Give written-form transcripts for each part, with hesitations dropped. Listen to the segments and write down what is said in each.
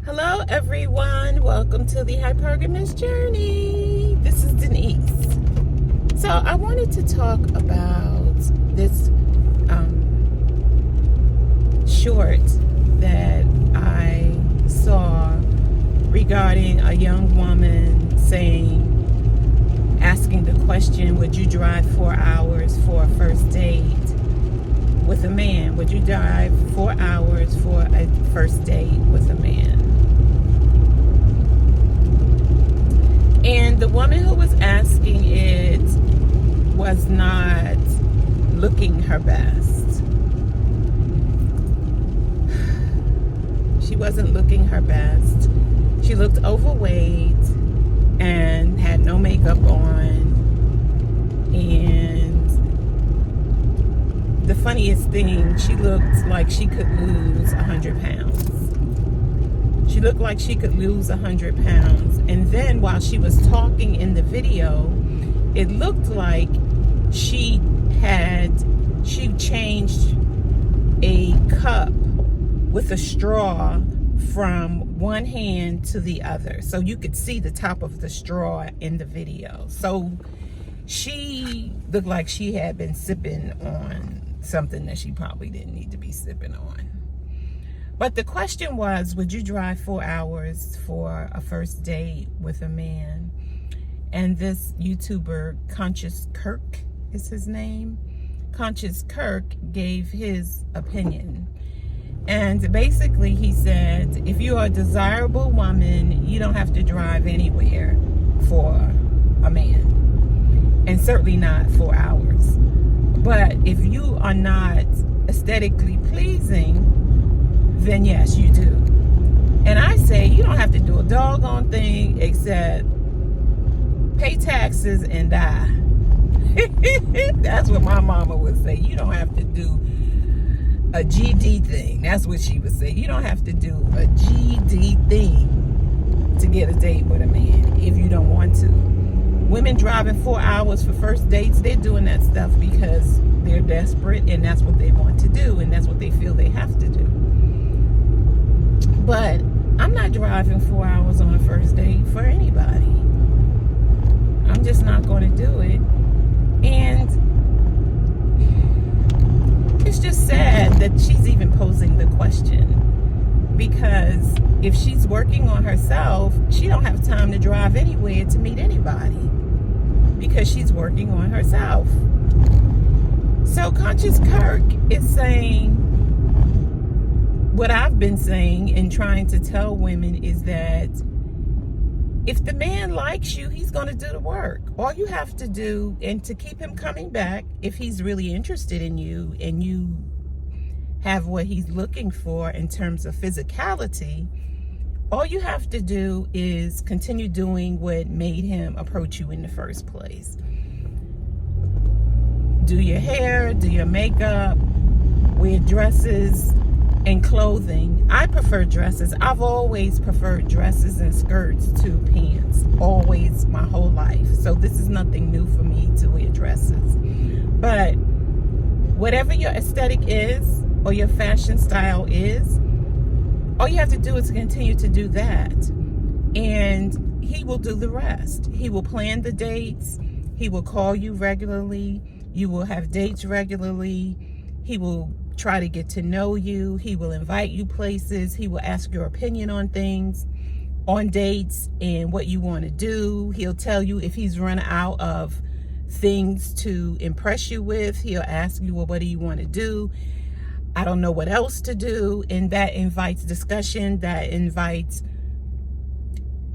Hello, everyone. Welcome to the Hypergamous Journey. This is Denise. So, I wanted to talk about this short that I saw regarding a young woman asking the question, would you drive 4 hours for a first date with a man? Would you drive 4 hours for a first date with a man? And the woman who was asking it was not looking her best. She wasn't looking her best. She looked overweight and had no makeup on. And the funniest thing, she looked like she could lose 100 pounds. She looked like she could lose 100 pounds. And then while she was talking in the video, it looked like she changed a cup with a straw from one hand to the other. So you could see the top of the straw in the video. So she looked like she had been sipping on something that she probably didn't need to be sipping on. But the question was, would you drive 4 hours for a first date with a man? And this YouTuber, Conscious Kirk is his name. Conscious Kirk gave his opinion. And basically he said, if you are a desirable woman, you don't have to drive anywhere for a man. And certainly not 4 hours. But if you are not aesthetically pleasing, then yes, you do. And I say you don't have to do a doggone thing except pay taxes and die. That's what my mama would say. You don't have to do a GD thing. That's what she would say. You don't have to do a GD thing to get a date with a man if you don't want to. Women driving 4 hours for first dates, they're doing that stuff because they're desperate and that's what they want to do and that's what they feel they have to do. But I'm not driving 4 hours on a first date for anybody. I'm just not going to do it. And it's just sad that she's even posing the question. Because if she's working on herself, she don't have time to drive anywhere to meet anybody. Because she's working on herself. So Conscious Kirk is saying, what I've been saying and trying to tell women is that if the man likes you, he's going to do the work. All you have to do, and to keep him coming back, if he's really interested in you and you have what he's looking for in terms of physicality, all you have to do is continue doing what made him approach you in the first place. Do your hair, do your makeup, wear dresses and clothing. I prefer dresses. I've always preferred dresses and skirts to pants. Always, my whole life. So this is nothing new for me to wear dresses. But whatever your aesthetic is or your fashion style is, all you have to do is continue to do that. And he will do the rest. He will plan the dates. He will call you regularly. You will have dates regularly. He will try to get to know you. He will invite you places. He will ask your opinion on things, on dates, and what you want to do. He'll tell you if he's run out of things to impress you with. He'll ask you, well, what do you want to do? I don't know what else to do. And that invites discussion. That invites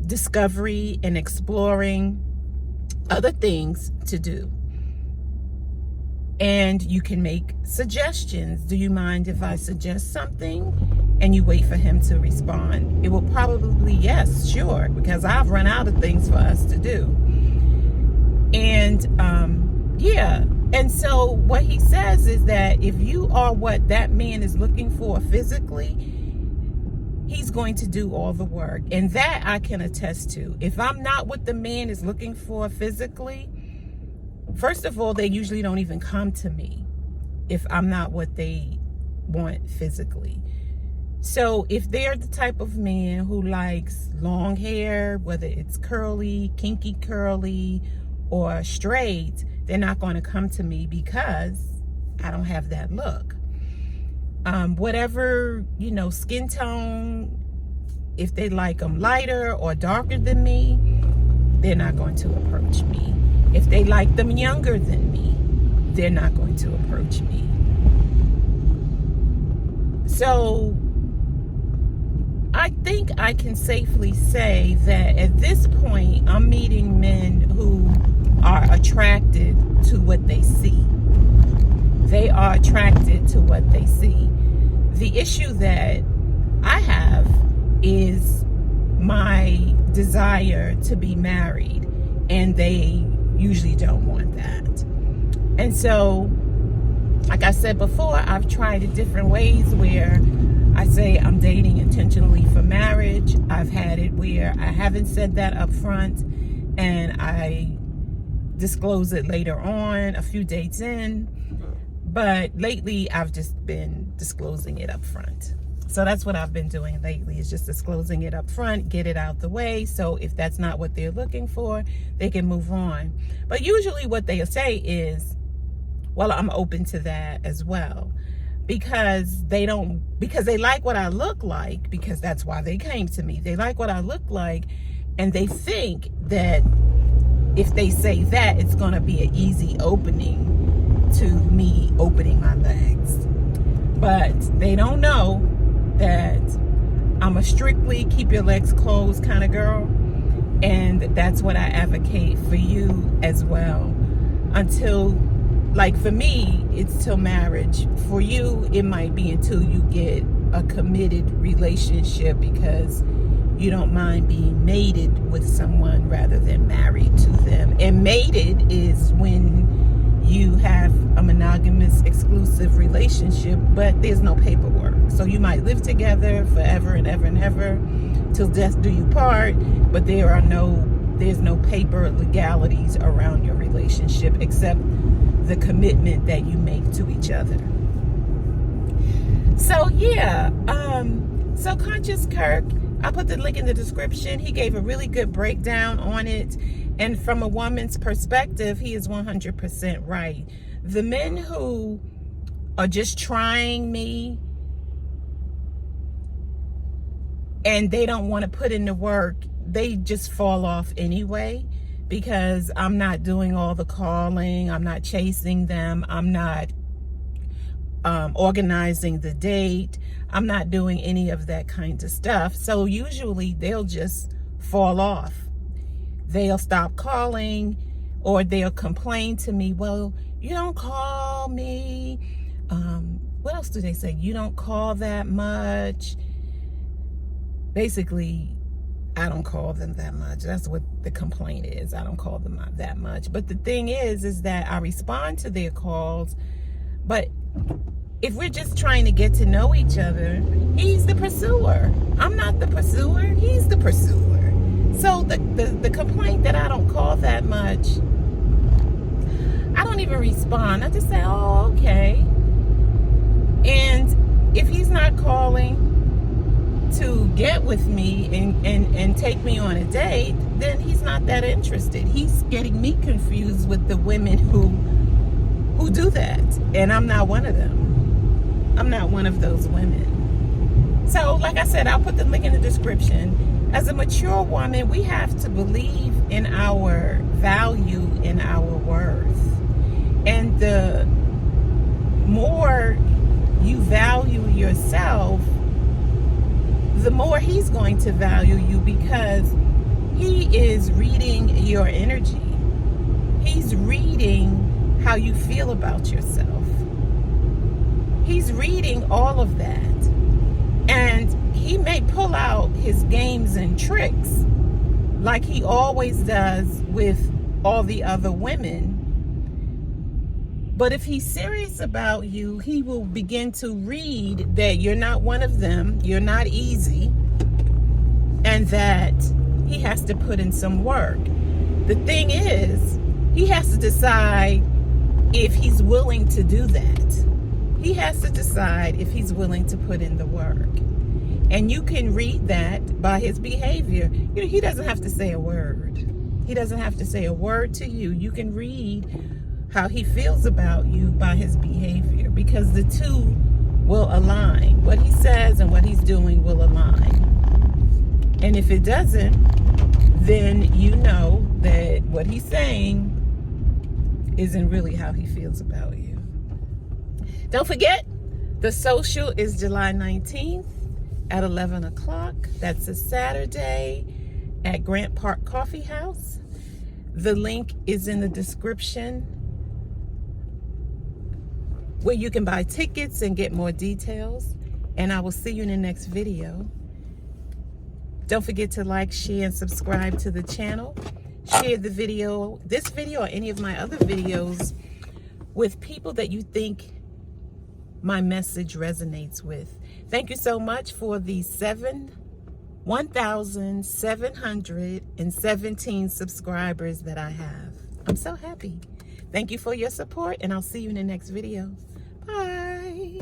discovery and exploring other things to do. And you can make suggestions. Do you mind if I suggest something? And you wait for him to respond. It will probably, yes, sure, because I've run out of things for us to do. And yeah. And so what he says is that if you are what that man is looking for physically, he's going to do all the work. And that I can attest to. If I'm not what the man is looking for physically, first of all, they usually don't even come to me if I'm not what they want physically. So if they're the type of man who likes long hair, whether it's curly, kinky curly, or straight, they're not going to come to me because I don't have that look. Whatever, skin tone, if they like them lighter or darker than me, they're not going to approach me. If they like them younger than me, they're not going to approach me. So I think I can safely say that at this point, I'm meeting men who are attracted to what they see. They are attracted to what they see. The issue that I have is my desire to be married, and they usually don't want that. And so, like I said before, I've tried it different ways where I say I'm dating intentionally for marriage. I've had it where I haven't said that up front and I disclose it later on, a few dates in. But lately, I've just been disclosing it up front. So that's what I've been doing lately, is just disclosing it up front, get it out the way. So if that's not what they're looking for, they can move on. But usually what they'll say is, well, I'm open to that as well. Because they like what I look like, because that's why they came to me. They like what I look like, and they think that if they say that, it's going to be an easy opening to me opening my legs. But they don't know that I'm a strictly keep your legs closed kind of girl, and that's what I advocate for you as well. Until, like for me, it's till marriage. For you, it might be until you get a committed relationship, because you don't mind being mated with someone rather than married to them. And mated is when you have a monogamous exclusive relationship, but there's no paperwork. So you might live together forever and ever and ever till death do you part, but there's no paper legalities around your relationship except the commitment that you make to each other. So yeah, so Conscious Kirk, I'll put the link in the description. He gave a really good breakdown on it. And from a woman's perspective, he is 100% right. The men who are just trying me and they don't want to put in the work, they just fall off anyway, because I'm not doing all the calling. I'm not chasing them. I'm not organizing the date. I'm not doing any of that kind of stuff. So usually they'll just fall off. They'll stop calling, or they'll complain to me, well, you don't call me. What else do they say? You don't call that much. Basically, I don't call them that much. That's what the complaint is. I don't call them that much. But the thing is that I respond to their calls. But if we're just trying to get to know each other, he's the pursuer. I'm not the pursuer. He's the pursuer. So the complaint that I don't call that much, I don't even respond. I just say, oh, okay. And if he's not calling to get with me and take me on a date, then he's not that interested. He's getting me confused with the women who do that. And I'm not one of them. I'm not one of those women. So, like I said, I'll put the link in the description. As a mature woman, we have to believe in our value, in our worth. And the more you value yourself, the more he's going to value you, because he is reading your energy. He's reading how you feel about yourself. He's reading all of that. And he may pull out his games and tricks like he always does with all the other women. But if he's serious about you, he will begin to read that you're not one of them, you're not easy, and that he has to put in some work. The thing is, he has to decide if he's willing to do that. He has to decide if he's willing to put in the work. And you can read that by his behavior. You know, he doesn't have to say a word. He doesn't have to say a word to you. You can read how he feels about you by his behavior, because the two will align. What he says and what he's doing will align. And if it doesn't, then you know that what he's saying isn't really how he feels about you. Don't forget, the social is July 19th at 11 o'clock. That's a Saturday at Grant Park Coffee House. The link is in the description where you can buy tickets and get more details. And I will see you in the next video. Don't forget to like, share, and subscribe to the channel. Share the video, this video or any of my other videos, with people that you think my message resonates with. Thank you so much for the 1,717 subscribers that I have. I'm so happy. Thank you for your support, and I'll see you in the next video. Bye.